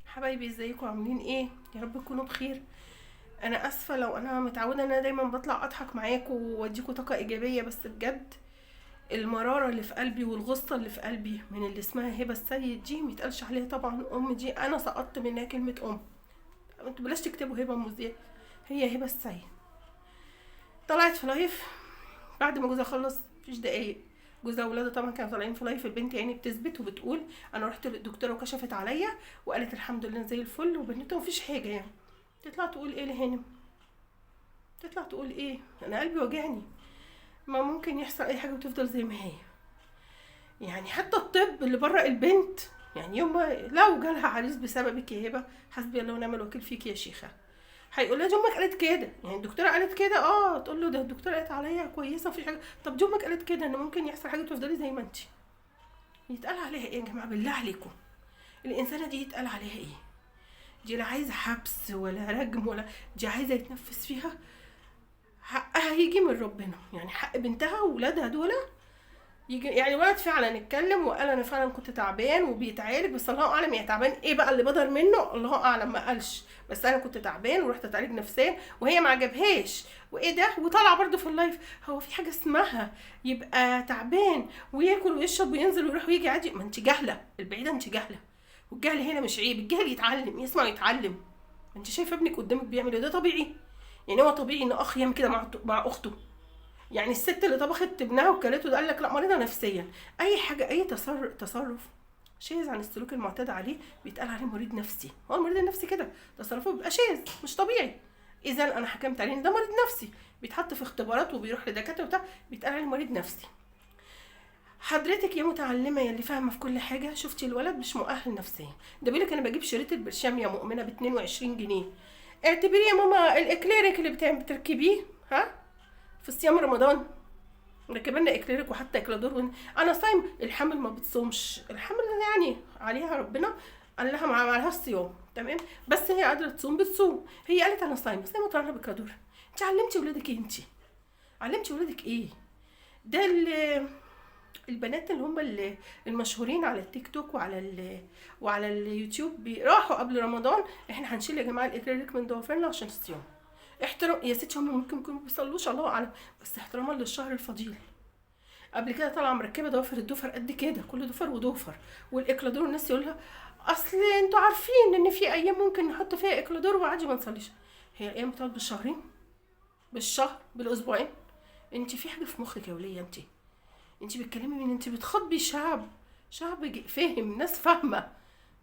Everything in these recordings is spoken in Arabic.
حبايبي ازيكم عاملين ايه؟ يا رب تكونوا بخير. انا اسفه لو انا متعوده ان انا دايما بطلع اضحك معاكم واديكم طاقه ايجابيه، بس بجد المراره اللي في قلبي والغصه اللي في قلبي من اللي اسمها هبه السيد دي ميتقالش عليها طبعا ام. دي انا سقطت منها كلمه ام. انتوا بلاش تكتبوا هبه مذيع، هي هبه السيد. طلعت في لايف بعد ما جوزها خلص مفيش دقايق. جوزها وولاده طبعا كانوا طالعين في لايف، البنت يعني بتثبت وبتقول انا رحت للدكتوره وكشفت عليا وقالت الحمد لله زي الفل وبنته مفيش حاجه يعني. تطلع تقول ايه لهانم؟ تطلع تقول ايه؟ انا قلبي وجعني. ما ممكن يحصل اي حاجه وتفضل زي ما هي. يعني حتى الطب اللي برأ البنت، يعني يوم ما لو جالها عريس بسببك يا هبه حسبي الله ونعم الوكيل فيك يا شيخه، هيقول لها دي امك قالت كده. يعني الدكتوره قالت كده، تقول له ده الدكتوره قالت عليا كويسه مفيش حاجه. طب دي امك قالت كده ان ممكن يحصل حاجه وتفضلي زي ما انت. يتقال عليها ايه يا جماعه بالله عليكم؟ الانسانه دي يتقال عليها ايه؟ دي لا عايزه حبس ولا رجم ولا، دي عايزه يتنفس فيها. حقها يجي من ربنا، يعني حق بنتها وولادها دول يجي. يعني ولد فعلا اتكلم وقال انا فعلا كنت تعبان وبيتعالج، بس الله اعلم يعني تعبان ايه بقى اللي بدر منه، الله اعلم ما قالش. بس انا كنت تعبان ورحت اتعالج نفسيا وهي ما عجبهاش. وايه ده؟ وطالعه برده في اللايف. هو في حاجه اسمها يبقى تعبان وياكل ويشرب وينزل ويروح ويجي عادي؟ ما انت جاهله البعيده، انت جاهله. والجهل هنا مش عيب، الجهل يتعلم، يسمع ويتعلم. انت شايفه ابنك قدامك بيعمل ايه؟ ده طبيعي؟ يعني هو طبيعي ان اخ يعمل كده مع اخته؟ يعني الست اللي طبخت ابنها وكلته ده قال لك لا مريضه نفسيا. اي حاجه اي تصرف شاذ عن السلوك المعتاد عليه بيتقال عليه مريض نفسي. هو المريض النفسي كده تصرفه بيبقى شاذ مش طبيعي. اذا انا حكمت عليه ان ده مريض نفسي، بيتحط في اختبارات وبيروح لدكاتره وبتاع، بيتقال عليه مريض نفسي. حضرتك يا متعلمه يا اللي فاهمه في كل حاجه، شفتي الولد مش مؤهل نفسيا. ده بيقول لك انا بجيب شريط البرشام يا مؤمنه ب 22 جنيه. اعتبريه يا ماما الاكليريك اللي بتركبيه ها في صيام رمضان. ركبنا اكليريك وحتى اكلادور انا صايم. الحمل ما بتصومش، الحمل يعني عليها ربنا قال لها ما عليها الصيام تمام، بس هي قادره تصوم بتصوم. هي قالت انا صايمه صايمه طالعه باكلادور. انت علمتي ولادك ايه؟ انت علمتي ولادك ايه؟ ده البنات اللي هم المشهورين على التيك توك وعلى اليوتيوب راحوا قبل رمضان احنا هنشيل يا جماعه الاكليريك من ضوافرنا عشان الصيام. احترام يا ستي، هم ممكن يكونوا بيصلوش الله اعلم، بس احتراما للشهر الفضيل. قبل كده طالعه مركبه ضوافر الضفر قد كده، كل ضفر وضفر والاكلادور. الناس يقول لها اصل انتوا عارفين ان في ايام ممكن نحط فيها اكلادور وعادي ما نصليش. هي الايام بتقعد بالشهرين، بالشهر، بالاسبوعين؟ انت في حاجه في مخك يا وليه؟ انت بتكلمي مين؟ انت بتخاطبي شعب فاهم، ناس فاهمه،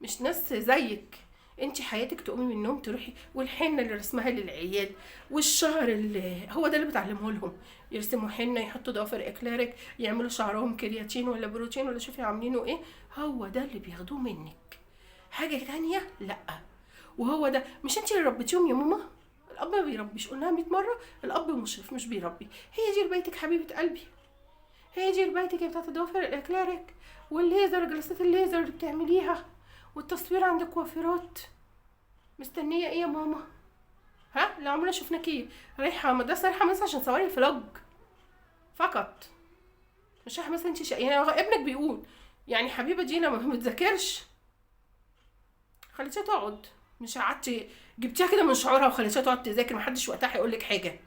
مش ناس زيك. انت حياتك تقومي من النوم تروحي والحنه اللي رسمها للعيال والشعر اللي هو ده اللي بتعلمه لهم، يرسموا حنه، يحطوا ضوافر اكليريك، يعملوا شعرهم كرياتين ولا بروتين ولا شوفي عاملينه ايه. هو ده اللي بياخدوه منك، حاجه تانية لا. وهو ده مش انت اللي ربيتيهم يا ماما؟ الاب ما بيربيش، قلناها 100 مره، الاب مشرف مش بيربي. هي دي ربايتك حبيبه قلبي، هي دي ربايتك بتاعت ضوافر الاكليريك والليزر، جلسات الليزر اللي بتعمليها والتصوير عند الكوافيرات. مستنيه ايه يا ماما؟ ها لو عمرنا شفناكي رايحه مدرسه، رايحه مثلا عشان تصوري فلوج فقط، مش رايحه مثلا انت يعني ابنك بيقول يعني حبيبه دي لما ما بتذاكرش خليتيها تقعد، مش قعدتي جبتيها كده من شعورها وخليتيها تقعد تذاكر، محدش وقتها هيقول لك حاجه.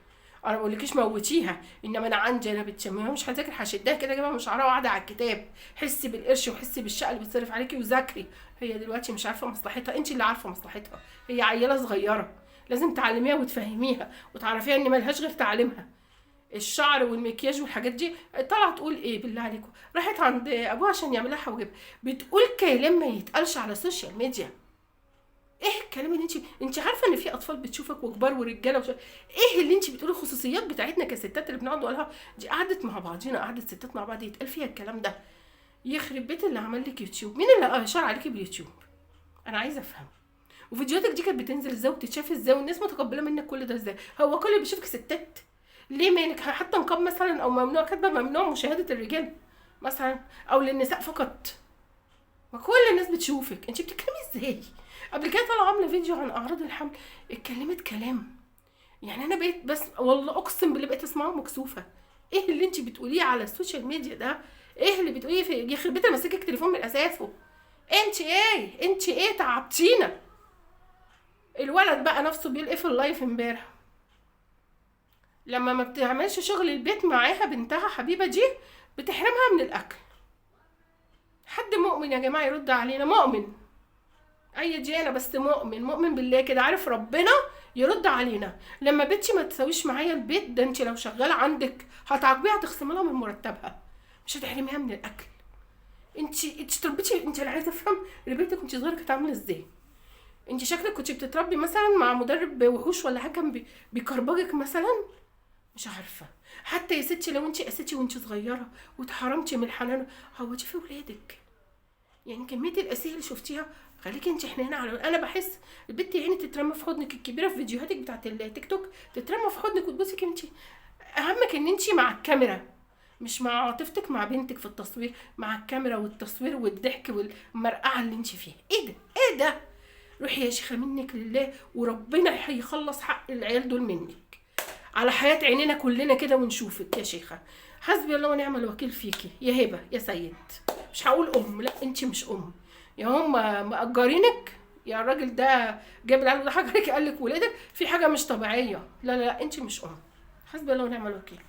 انا ما بقولكيش موتيها، انما انا عندي انا بتسميها مش هذاكر هشدها كده جايبها من شعرها وقاعده على الكتاب. حسي بالقرش وحسي بالشقه اللي بتصرف عليكي وذاكري. هي دلوقتي مش عارفه مصلحتها، انت اللي عارفه مصلحتها. هي عيله صغيره لازم تعلميها وتفهميها وتعرفيها ان ملهاش غير تعليمها. الشعر والمكياج والحاجات دي طالعه تقول ايه بالله عليكم؟ راحت عند ابوها عشان يعملها حواجب، بتقول كلام ما يتقالش على السوشيال ميديا. ايه الكلام اللي انت عارفه ان في اطفال بتشوفك وكبار ورجاله ايه اللي انت بتقولي؟ الخصوصيات بتاعتنا كستات اللي بنقعد نقولها دي قعدت مع بعضينا، قعدت ستات مع بعض يتقال فيها الكلام ده. يخرب بيت اللي عمل لك يوتيوب، مين اللي اشار عليكي باليوتيوب؟ انا عايزه افهم. وفيديوهاتك دي كانت بتنزل ازاي وبتتشاف ازاي والناس متقبله منك كل ده ازاي؟ هو كل اللي بيشوفك ستات؟ ليه مالك؟ حتى نقاب مثلا او ممنوع، كاتبه ممنوع مشاهده الرجال مثلا او للنساء فقط. ما كل الناس بتشوفك، انت بتتكلمي ازاي؟ قبل كده طالعه عامله فيديو عن اعراض الحمل، اتكلمت كلام يعني انا بقيت بس والله اقسم بالله بقيت اسمعه مكسوفه. ايه اللي انت بتقوليه على السوشيال ميديا ده؟ ايه اللي بتقوليه في يخرب بيت ماسكك تليفون من اساسه؟ انت ايه تعبتينا. الولد بقى نفسه بيقول ايه في اللايف امبارح، لما ما بتعملش شغل البيت معاها بنتها حبيبه دي بتحرمها من الاكل. حد مؤمن يا جماعه يرد علينا، مؤمن اي ديانه بس مؤمن بالله كده عارف ربنا يرد علينا. لما بنتي ما تسويش معايا البيت ده، انت لو شغاله عندك هتعاقبيها، هتخصمي لها من مرتبها، مش هتحرميها من الاكل. انت تربيتي، انت اللي عايزه افهم ربيتك وانت صغيره كانت عامله ازاي. انت شكلك كنت بتتربي مثلا مع مدرب وحوش ولا حاجه كان بيكربجك مثلا، مش عارفه. حتى يا ستي لو انت قسيتي وانت صغيره واتحرمتي من الحنان، عودي في ولادك. يعني كميه القسيه اللي شفتيها خليكي انت حنينه على. انا بحس البت يعني تترمى في حضنك الكبيره في فيديوهاتك بتاعت التيك توك، تترمى في حضنك وتبوسك انت. اهمك ان انت مع الكاميرا، مش مع عاطفتك مع بنتك في التصوير، مع الكاميرا والتصوير والضحك والمرقعه اللي انت فيها. ايه ده ايه ده؟ روحي يا شيخه منك لله، وربنا هيخلص حق العيال دول منك على حياه عينينا كلنا كده ونشوفك يا شيخه. حسبي الله ونعم الوكيل فيكي يا هبه يا سيد. مش هقول لا انت مش يا هم مأجرينك، يا الراجل ده جاب العيال ده حاجه عليك قال لك ولادك في حاجه مش طبيعيه. لا انت مش حسبي الله ونعم الوكيل.